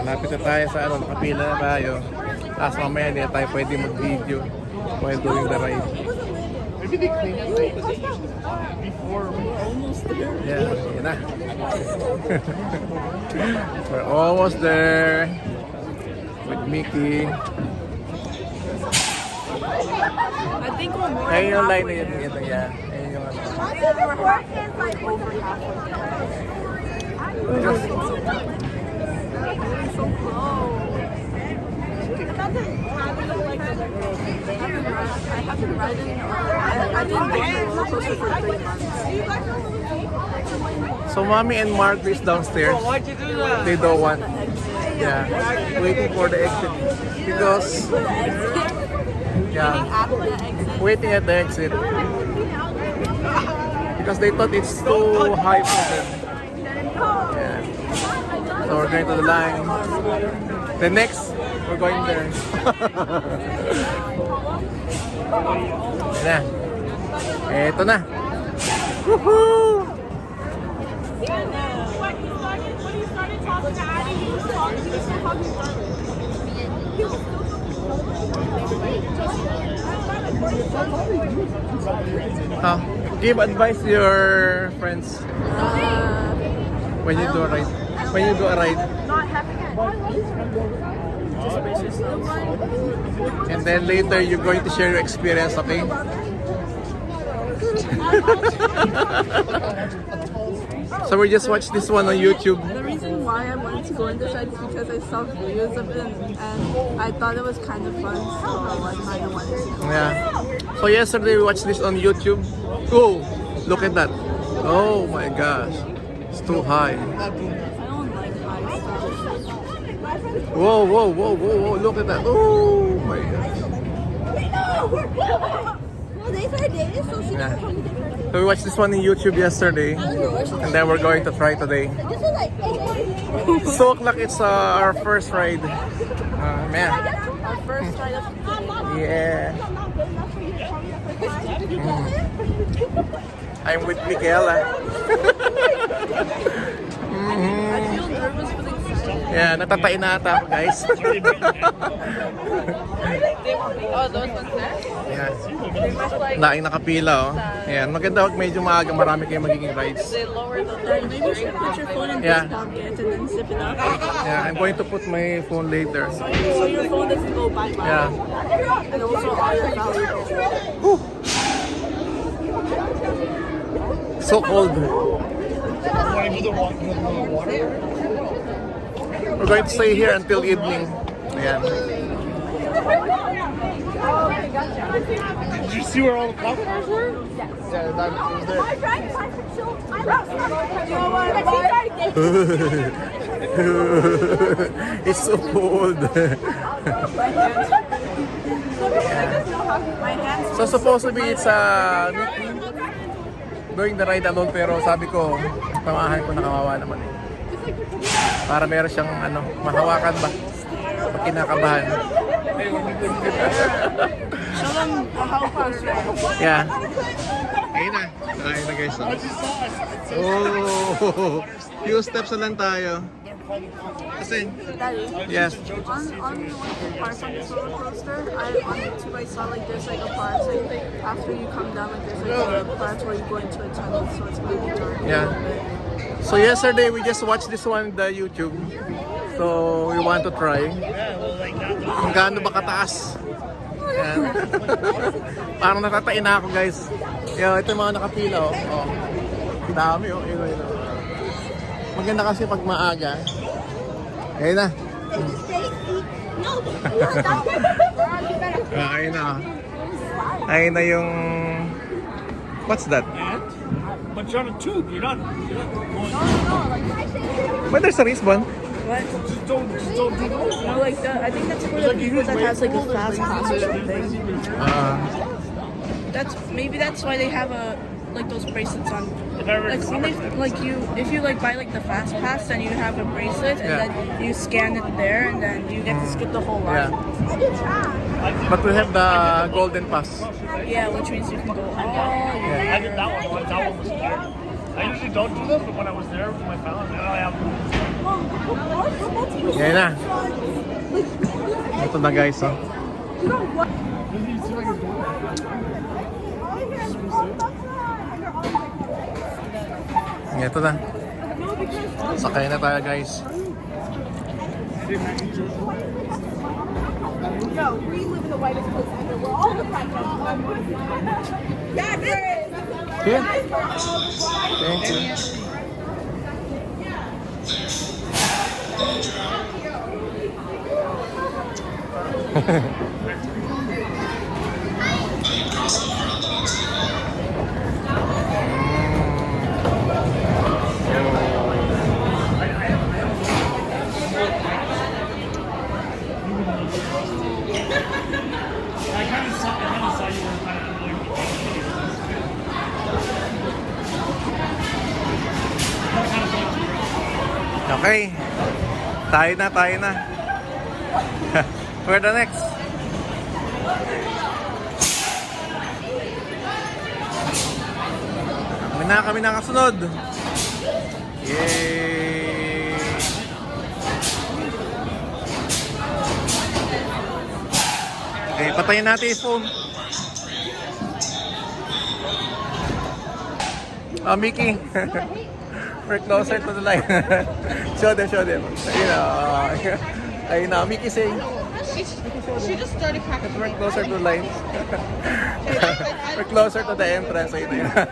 Malapit na tayo sa ano, nakapila na tayo. Tapos mamaya hindi na tayo pwede mag-video while doing the ride. Maybe they clean it before. Yeah, yun na. We're almost there with Mickey. I think we're more Ayun yung line na halfway yun. there. Ito, yeah. Ayun yung ano. We're like over halfway there. Just, So close. I haven't ridden. I didn't go on the roller coaster for 3 months. so mommy and Mark is downstairs. Why'd you do that? They don't want. Yeah, waiting for the exit because yeah, After the exit. waiting at the exit because they thought it's too high for them. Yeah. So we're going to the line. The next, we're going there. Yan na. Eto na. Woohoo! When he started talking to Addie, he was still talking Give advice to your friends when you do a ride. When you do a ride, not having it. Just brace yourself. and then later you're going to share your experience, okay? So we just watched this one on YouTube. The reason why I wanted to go in this ride is because I saw videos of it and I thought it was kind of fun, so I kind of wanted to go. Yeah. So yesterday we watched this on YouTube. Oh, look at that. Oh my gosh. It's too high. I don't like high stuff. Whoa, whoa, whoa, whoa, whoa. Look at that. Oh my gosh. Yeah. So we watched this one in YouTube yesterday. And then we're going to try today. So o'clock, it's our first ride. Man. Our first ride of the day. Yeah. I'm with Michaela. I feel nervous but excited. Yeah, natatain na ata ako, guys. Oh, those ones there? Yeah. They must like Laing nakapila, oh. Ayan, maganda wag medyo maaga, marami kayong magiging rides. they lower the maybe you should put your phone in Yeah. this pocket and then zip it up. Yeah, I'm going to put my phone later. So your phone doesn't go bye-bye. Yeah. And also all your valuables. So cold. Want to do the water? We're going to stay here until evening. Ayan. Did you see where all the popcorns were? Yeah, that was there. It's so cold. My hands So supposed to be it's doing the ride alone, pero sabi ko, tamahan ko na kawawa naman eh. Para meron siyang ano, mahawakan ba? Pag kinakabahan. show them how close you are. Yeah. Ayun na. Ayun na guys. Oh, few steps na lang tayo. Kasi, Daddy, yes. on one of the parts on this roller coaster, on YouTube I saw like there's like a part like after you come down like there's like a part where you go into a tunnel, so it's gonna be dark. Yeah. So yesterday we just watched this one on the YouTube. So we want to try. Kung gaano ba kataas. Yan. Parang natatain na ako guys. Yo, ito yung mga nakapila oh. Oh. Dami oh. Yun. Maganda kasi pag maaga. Ayun na. Ayun na. Ayun na yung... What's that? But you're on a tube. You're not going. But there's a wristband. What? Just don't do those. No, like that. I think that's for the people that has like a fast pass or something. Maybe that's why they have like those bracelets on. If I Like only like if you like buy like the fast pass, then you have a bracelet and Yeah. then you scan it there and then you get to skip the whole Yeah. line. But we have the golden pass. Yeah, which means you can go all. I did that one once. That one was scary. I usually don't do them, but when I was there with my family, now I have. Yan na. Ito na guys, oh. Ito na. Sakay na tayo guys. No, we live in the whitest place ever. We're all the black Yeah, Here. Thank you. Okay. Tayo na. Where the next? Kami na kasunod. Yay! Okay, patayin natin yung phone. Mickey. We're closer to the line. Show them. Ayun na, Mickey say. She just started cracking. We're closer to the line. We're closer to the entrance. Ayun na.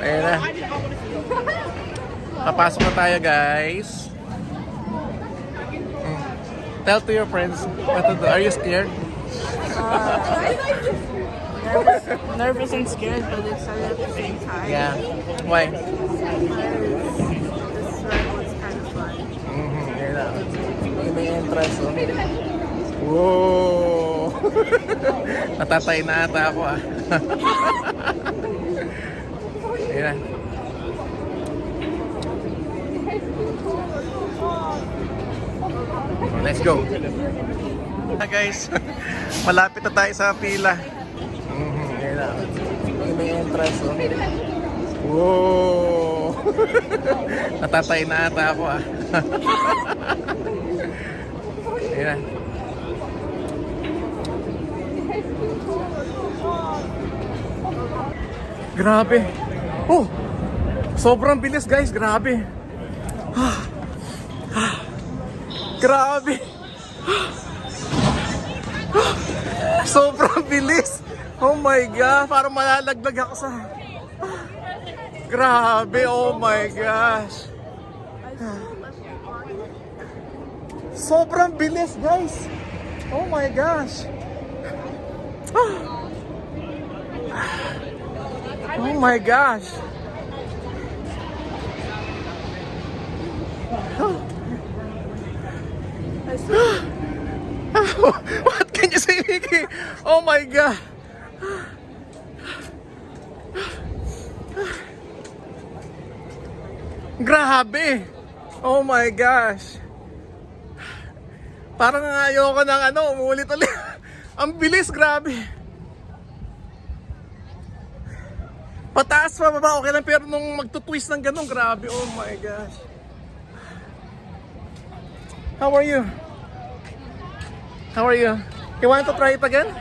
Ayun na. Papasok na tayo guys. Tell to your friends. Are you scared? Nervous and scared, but excited at the same time. Yeah. Why? This ride was kind of fun. Ayun na. Yung may entrance. Oh. Whoa! Natatay na ata ako ah. Ayun na. Let's go. Guys, malapit na tayo sa pila. Ayun na. Yung may entrance. Oh. Whoa! Natatay na ata ako ah. Ayun na. Grabe. Oh! Sobrang bilis guys, grabe. Grabe. Sobrang bilis. Oh my God, parang malalaglag ako sa... Grabe, oh my gosh. Sobrang bilis guys. Oh my gosh. Oh my gosh. What can you say, Mickey? Oh my God. Grabe. Oh my gosh. Parang ayoko ng umulit ulit. Ang bilis, grabe. Pataas pa baba, okay lang, pero nung magtutwist ng ganun, grabe. Oh my gosh. How are you? How are you? You want to try it again?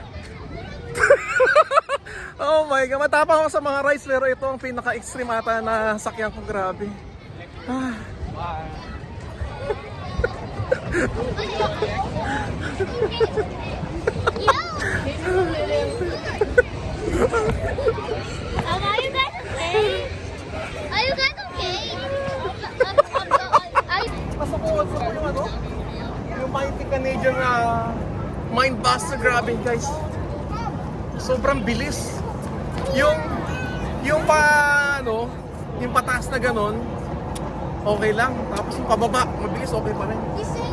Oh my God, matapang ako sa mga rides, pero ito ang pinaka-extreme ata na sakyan ko, grabe. Are you guys okay? Are you guys okay? Pasok ko yung mighty Canadian Mindbuster, grabe guys. Sobrang bilis. Yung yung pataas na ganon, okay lang. Tapos yung pababa, mabilis, okay pa rin.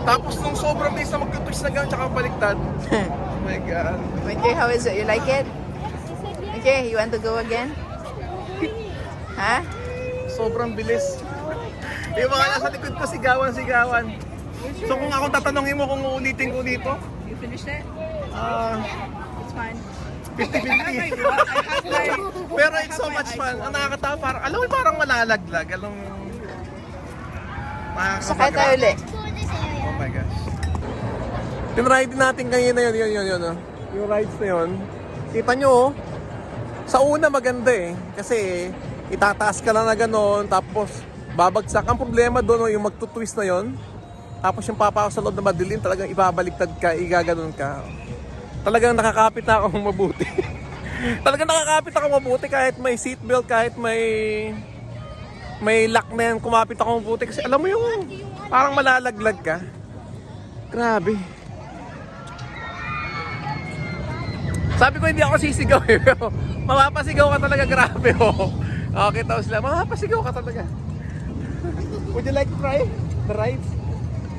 Tapos nung sobrang bilis na mag-twist na gano'n, tsaka baliktad. Oh my God. Okay, how is it? You like it? Okay, you want to go again? Huh? Sobrang bilis. Yung mga nasa likod ko, sigawan. So kung ako tatanungin mo kung uulitin ko dito, You finished it? ah, It's fine. 50-50. Pero it's so much fun. Ang nakakatawa, parang, alam mo, parang malalaglag. Alam mo, Sakay tayo ulit. Oh my gosh. Tinride din natin kanina yun. Oh. Yung rides na yun. Kita nyo, oh. Sa una maganda eh. Kasi itataas ka lang na gano'n, tapos babagsak. Ang problema doon, oh, yung magtutwist na yon. Tapos yung papasok sa loob na madilim, talagang ibabaliktad ka, igaganon ka. Talagang nakakapit na akong mabuti. Talagang nakakapit ako mabuti kahit may seatbelt, kahit may lock na yan, kumapit ako mabuti. Kasi alam mo yung parang malalaglag ka. Grabe. Sabi ko hindi ako sisigaw eh, pero mapapasigaw ka talaga, grabe oh. Okay, tapos sila, mapapasigaw ka talaga. Would you like to try the rides?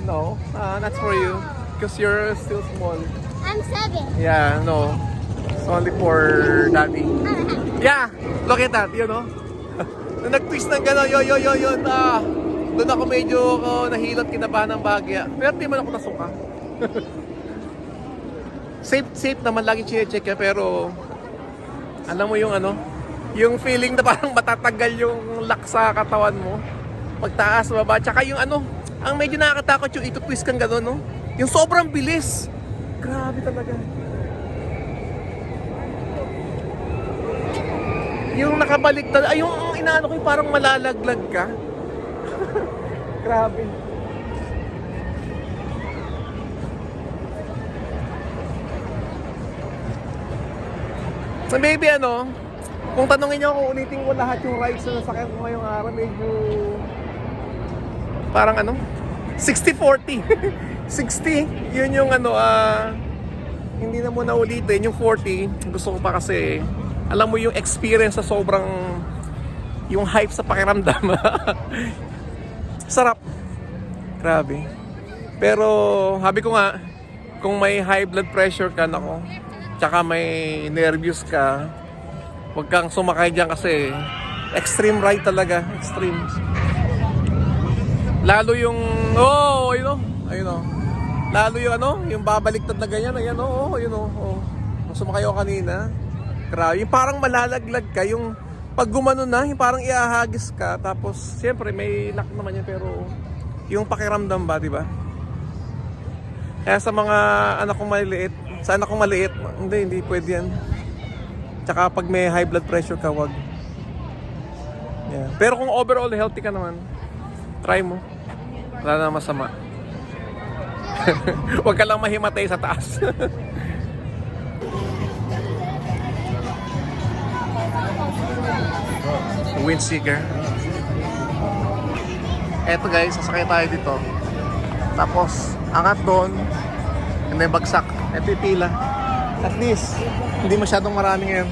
No, that's for you. Because you're still small. I'm 7. Yeah, no. It's only for daddy. Yeah, look at that, you know. Nung nag-twist ng gano'n, yun. Doon ako medyo nahilot, kinabahan ng bagya. Pero di man ako nasuka. Safe naman, lagi chinecheck ka, pero alam mo yung yung feeling na parang matatagal yung lock sa katawan mo. Pagtaas, baba, tsaka yung ang medyo nakakatakot yung ito-twist kang gano'n, no? Yung sobrang bilis. Grabe talaga. Yung nakabaliktad, yung inaano ko yung parang malalaglag ka. Grabe. So maybe kung tanongin niyo kung ulitin ko lahat yung rides na nasakyan ko ngayong araw, medyo parang 60-40. 60, yun yung hindi na muna ulitin. Yung 40, gusto ko pa kasi, alam mo yung experience sa sobrang, yung hype sa pakiramdam. Sarap. Grabe. Pero, sabi ko nga, kung may high blood pressure ka, nako, tsaka may nervous ka, huwag kang sumakay dyan kasi extreme ride talaga. Extreme. Lalo yung, ayun. Lalo yung yung babaliktad na ganyan, ayan Nung sumakay ako kanina, grabe, yung parang malalaglag ka, yung pag gumano na, yung parang iahagis ka, tapos siyempre may lock naman yan, pero yung pakiramdam ba, di ba? Kaya sa mga anak kong maliit, hindi pwede yan. Tsaka pag may high blood pressure ka, wag. Yeah. Pero kung overall healthy ka naman, try mo. Wala na masama. Huwag ka lang mahimatay sa taas. Windseeker. Eto guys, sasakay tayo dito. Tapos, angat doon. And then bagsak. Eto yung pila. At least, hindi masyadong marami ngayon.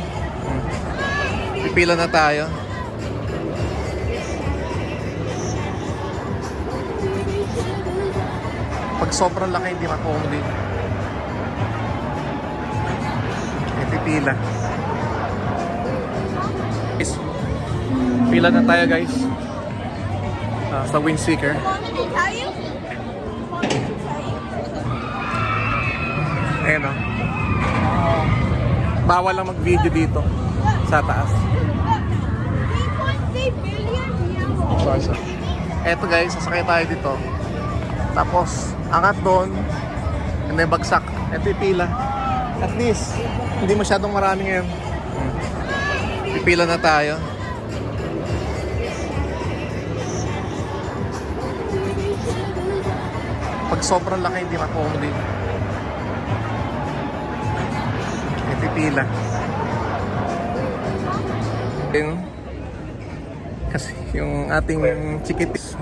Pipila na tayo. Pag sobrang laki, hindi ma-accommodate. Pipila. Pila na tayo guys. Sa Windseeker. Ayan o. Bawal lang mag-video dito sa taas. Eto guys, sasakay tayo dito. Tapos, angat doon. And then bagsak. Eto yung pila. At least, hindi masyadong marami ngayon. Pipila na tayo. Pag sobrang laki, hindi ma-accommodate. Pipila. Kasi yung ating chikitis,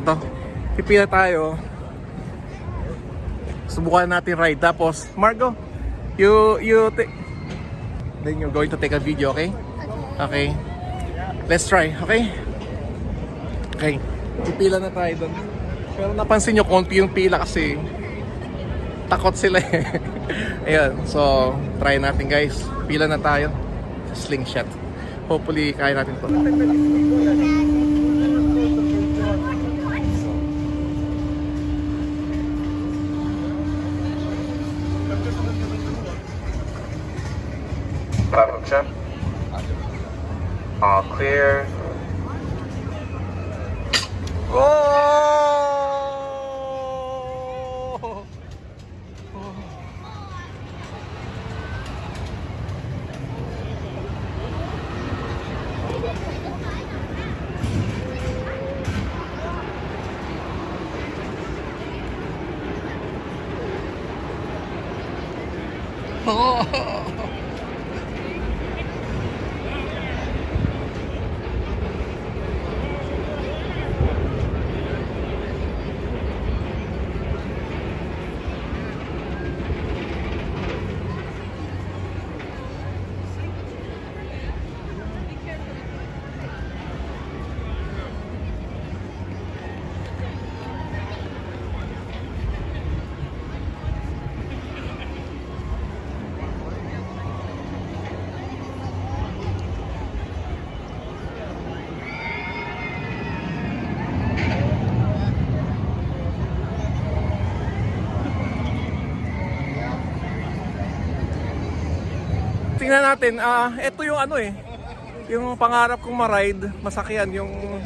pipila tayo. Subukan natin ride. Tapos, Margo, then you're going to take a video, okay? Okay. Let's try, okay? Okay. Pipila na tayo doon. Pero napansin nyo, konti yung pila kasi takot sila eh. Ayan, so try natin guys. Pila na tayo sa slingshot. Hopefully kaya natin to. check. All clear. Oh! Oh! Tingnan natin, ito yung ano eh, yung pangarap kong ma-ride, masakyan, yung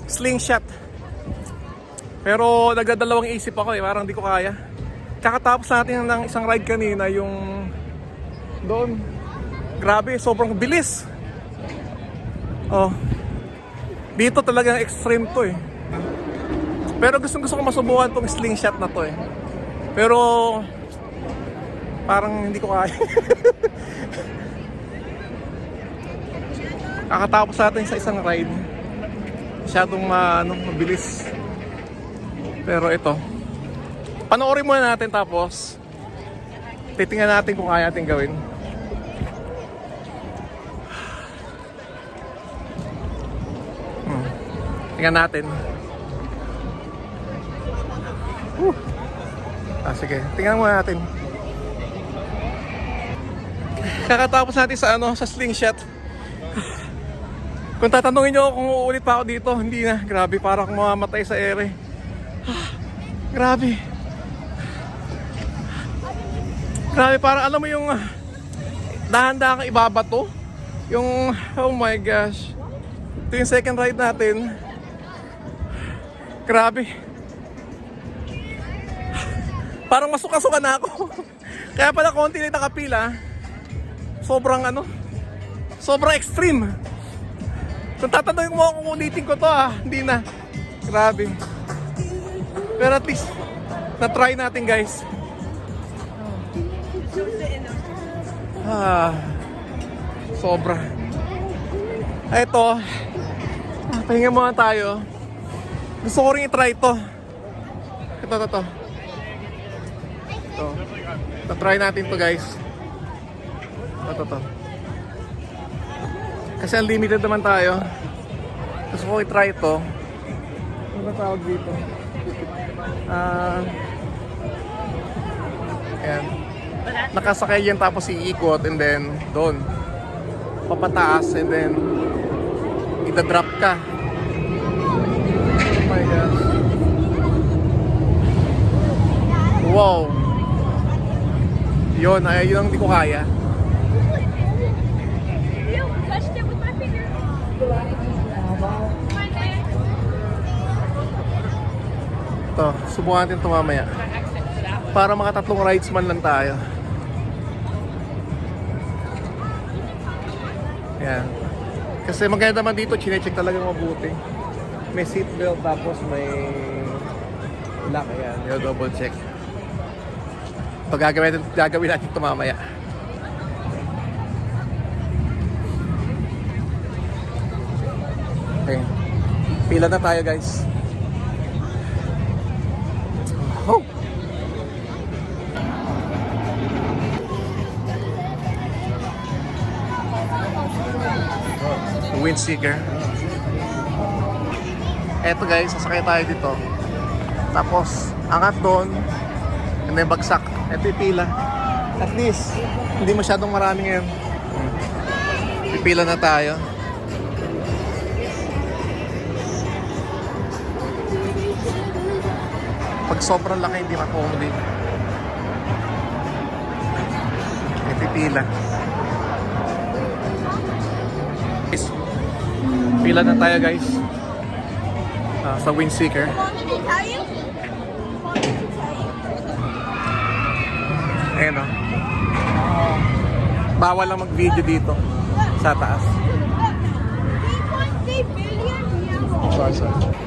slingshot. Pero nagdadalawang isip ako eh, parang di ko kaya. Kakatapos natin ng isang ride kanina, yung doon. Grabe, sobrang bilis. Oh. Dito talagang extreme to eh. Pero gusto ko masubukan tong slingshot na to eh. Pero parang hindi ko kaya. Kakatapos natin sa isang ride. Masyadong mabilis. Pero ito, panoorin muna natin tapos titingnan natin kung kaya natin gawin. Tingnan natin. Sige, tingnan muna natin. Kakatapos natin sa sa slingshot. Kung tatanungin nyo kung uulit pa ako dito, hindi na. Grabe, parang akong mamamatay sa ere. Grabe. Grabe, parang alam mo yung dahan-dahan kang ibabato. Yung, oh my gosh. Ito yung second ride natin. Grabe. Parang masuka-suka na ako. Kaya pala konti lang nakapila. Sobrang sobrang extreme. Kung tatanungin mo kung ulitin ko to hindi na. Grabe. Pero at least na-try natin guys. Sobra. Ito. Pahinga muna tayo. Gusto ko rin i-try ito. Ito. Na-try natin to guys. Ito. Kasi unlimited naman tayo. Gusto ko i-try ito. Ano ba tawag dito? Ayan. Nakasakay yan tapos iikot and then doon. Papataas and then ita-drop ka. Oh my gosh. Wow. Yun ang hindi ko kaya. Ito, subukan natin ito mamaya. Para mga 3 rides man lang tayo. Yan. Kasi maganda naman dito, chinecheck talaga mabuti. May seatbelt tapos may lock. Ayan, yung double check. Ito gagawin natin ito mamaya. Okay. Pila na tayo guys. Oh. Wind seeker. Eto guys, sasakay tayo dito. Tapos, angat doon. And then bagsak. Eto yung pila. At least, hindi masyadong marami ngayon. Pipila na tayo. Pag sobrang laki, hindi ma-accommodate. Pipila. Pila na tayo guys. Sa Windseeker. Want me to tell you? Want me to tell you? Ayan o. Bawal lang mag-video dito. Sa taas. 3.3 billion euros. Sorry.